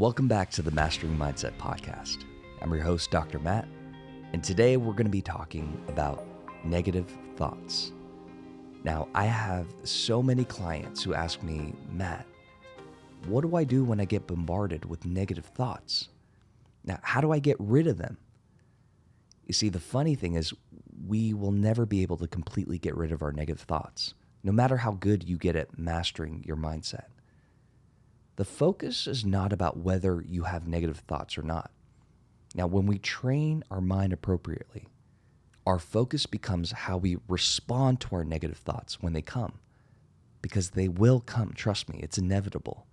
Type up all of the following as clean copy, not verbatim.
Welcome back to the Mastering Mindset podcast. I'm your host, Dr. Matt, and today we're going to be talking about negative thoughts. Now, I have so many clients who ask me, Matt, what do I do when I get bombarded with negative thoughts? Now, how do I get rid of them? You see, the funny thing is we will never be able to completely get rid of our negative thoughts, no matter how good you get at mastering your mindset. The focus is not about whether you have negative thoughts or not. Now, when we train our mind appropriately, our focus becomes how we respond to our negative thoughts when they come, because they will come. Trust me, it's inevitable.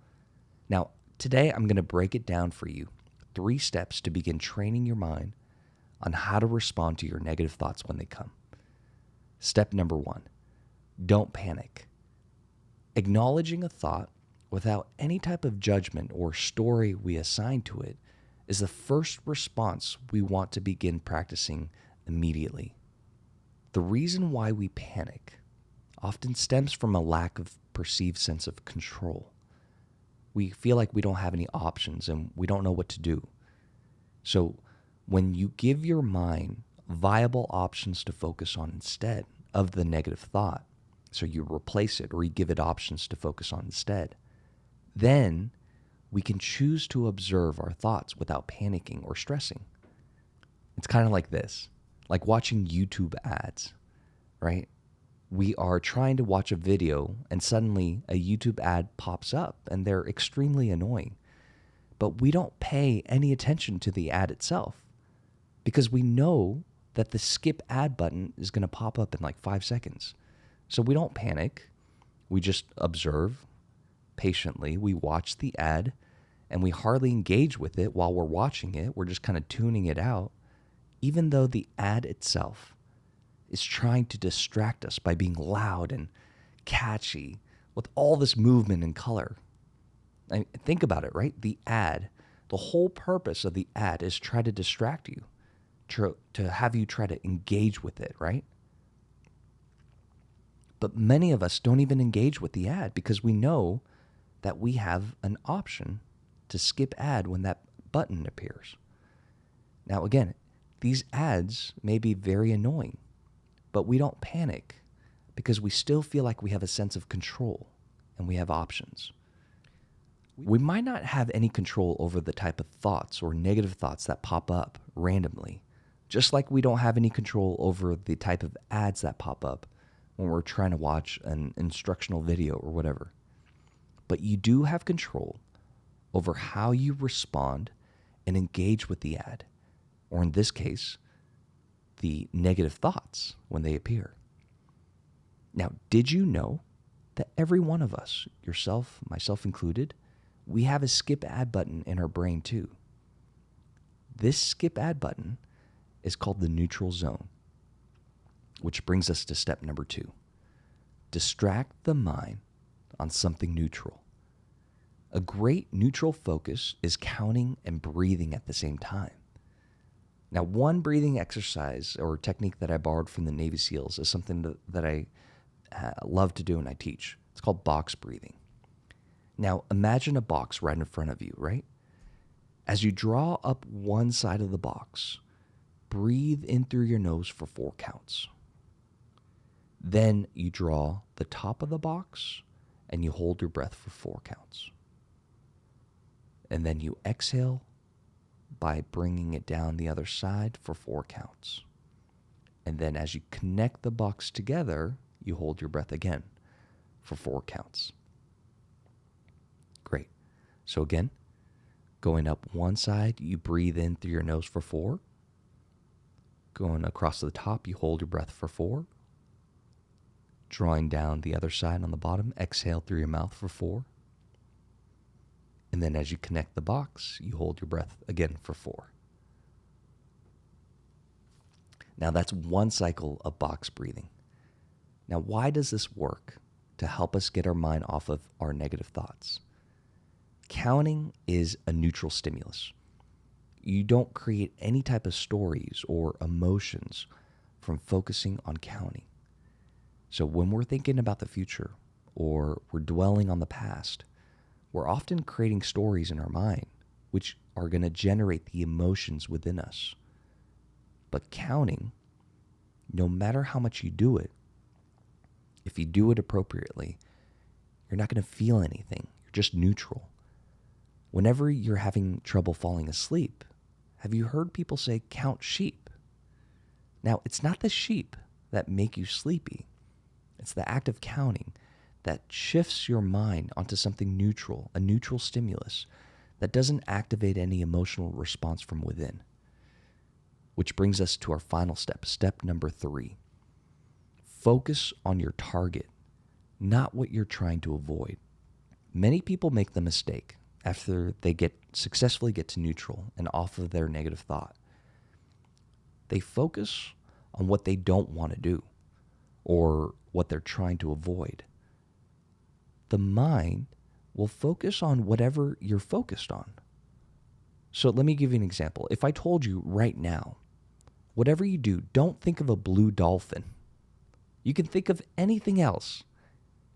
Now, today I'm going to break it down for you. 3 steps to begin training your mind on how to respond to your negative thoughts when they come. Step number 1, don't panic. Acknowledging a thought without any type of judgment or story we assign to it is the first response we want to begin practicing immediately. The reason why we panic often stems from a lack of perceived sense of control. We feel like we don't have any options and we don't know what to do. So when you give your mind viable options to focus on instead of the negative thought, so you replace it or you give it options to focus on instead, then we can choose to observe our thoughts without panicking or stressing. It's kind of like this, like watching YouTube ads, right? We are trying to watch a video and suddenly a YouTube ad pops up and they're extremely annoying. But we don't pay any attention to the ad itself because we know that the skip ad button is going to pop up in like 5 seconds. So we don't panic. We just observe patiently. We watch the ad and we hardly engage with it while we're watching it. We're just kind of tuning it out, even though the ad itself is trying to distract us by being loud and catchy with all this movement and color. I mean, think about it, right? The ad, the whole purpose of the ad is try to distract you, to have you try to engage with it, right? But many of us don't even engage with the ad because we know that we have an option to skip ad when that button appears. Now, again, these ads may be very annoying, but we don't panic because we still feel like we have a sense of control and we have options. We might not have any control over the type of thoughts or negative thoughts that pop up randomly, just like we don't have any control over the type of ads that pop up when we're trying to watch an instructional video or whatever. But you do have control over how you respond and engage with the ad, or in this case, the negative thoughts when they appear. Now, did you know that every one of us, yourself, myself included, we have a skip ad button in our brain too? This skip ad button is called the neutral zone, which brings us to step number 2. Distract the mind on something neutral. A great neutral focus is counting and breathing at the same time. Now, one breathing exercise or technique that I borrowed from the Navy SEALs is something that I love to do and I teach. It's called box breathing. Now, imagine a box right in front of you, right? As you draw up one side of the box, breathe in through your nose for 4 counts. Then you draw the top of the box and you hold your breath for 4 counts. And then you exhale by bringing it down the other side for 4 counts. And then as you connect the box together, you hold your breath again for 4 counts. Great. So again, going up one side, you breathe in through your nose for 4. Going across the top, you hold your breath for 4. Drawing down the other side on the bottom, exhale through your mouth for 4. And then as you connect the box, you hold your breath again for 4. Now that's one cycle of box breathing. Now why does this work? To help us get our mind off of our negative thoughts. Counting is a neutral stimulus. You don't create any type of stories or emotions from focusing on counting. So when we're thinking about the future or we're dwelling on the past, we're often creating stories in our mind which are going to generate the emotions within us. But counting, no matter how much you do it, if you do it appropriately, you're not going to feel anything. You're just neutral. Whenever you're having trouble falling asleep, have you heard people say, count sheep? Now, it's not the sheep that make you sleepy. It's the act of counting that shifts your mind onto something neutral, a neutral stimulus that doesn't activate any emotional response from within. Which brings us to our final step, step number 3. Focus on your target, not what you're trying to avoid. Many people make the mistake after they successfully get to neutral and off of their negative thought. They focus on what they don't want to do or what they're trying to avoid. The mind will focus on whatever you're focused on. So let me give you an example. If I told you right now, whatever you do, don't think of a blue dolphin. You can think of anything else.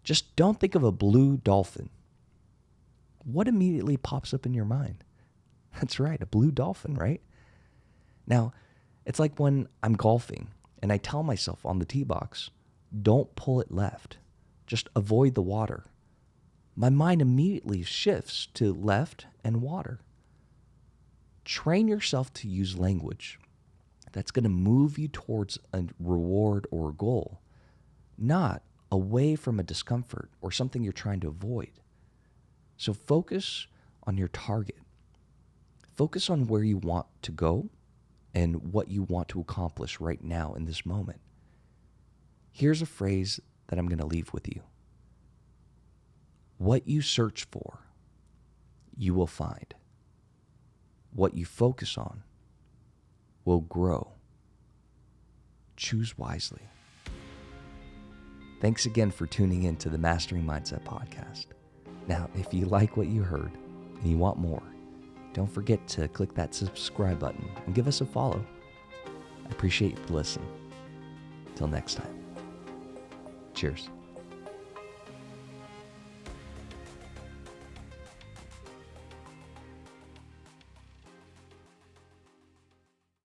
Just don't think of a blue dolphin. What immediately pops up in your mind? That's right, a blue dolphin, right? Now, it's like when I'm golfing and I tell myself on the tee box, don't pull it left. Just avoid the water. My mind immediately shifts to left and water. Train yourself to use language that's going to move you towards a reward or a goal, not away from a discomfort or something you're trying to avoid. So focus on your target. Focus on where you want to go and what you want to accomplish right now in this moment. Here's a phrase that I'm going to leave with you. What you search for, you will find. What you focus on will grow. Choose wisely. Thanks again for tuning in to the Mastering Mindset podcast. Now, if you like what you heard and you want more, don't forget to click that subscribe button and give us a follow. I appreciate you listening. Till next time. Cheers.